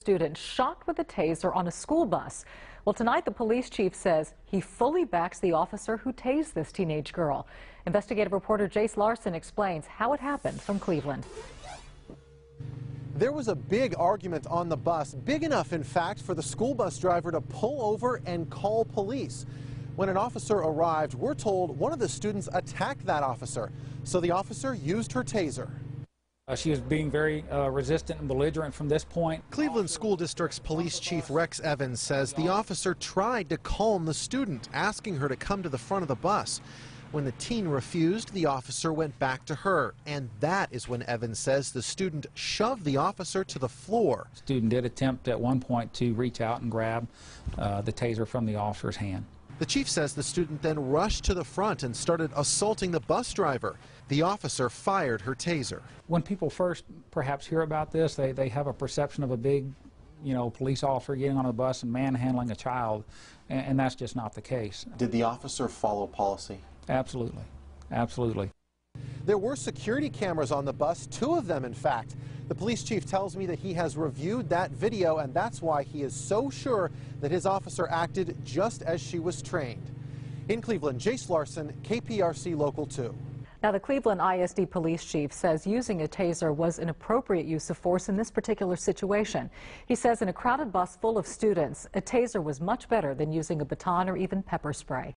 Student shot with a taser on a school bus. Well, tonight the police chief says he fully backs the officer who tased this teenage girl. Investigative reporter Jace Larson explains how it happened from Cleveland. There was a big argument on the bus, big enough, in fact, for the school bus driver to pull over and call police. When an officer arrived, we're told one of the students attacked that officer, so the officer used her taser. She was being very resistant and belligerent from this point. Cleveland School District's Police Chief Rex Evans says the officer tried to calm the student, asking her to come to the front of the bus. When the teen refused, the officer went back to her, and that is when Evans says the student shoved the officer to the floor. The student did attempt at one point to reach out and grab the taser from the officer's hand. The chief says the student then rushed to the front and started assaulting the bus driver. The officer fired her taser. When people first perhaps hear about this, they have a perception of a big, police officer getting on a bus and manhandling a child, and that's just not the case. Did the officer follow policy? Absolutely. Absolutely. There were security cameras on the bus, 2 of them in fact. The police chief tells me that he has reviewed that video, and that's why he is so sure that his officer acted just as she was trained. In Cleveland, Jace Larson, KPRC Local 2. Now, the Cleveland ISD police chief says using a taser was an appropriate use of force in this particular situation. He says in a crowded bus full of students, a taser was much better than using a baton or even pepper spray.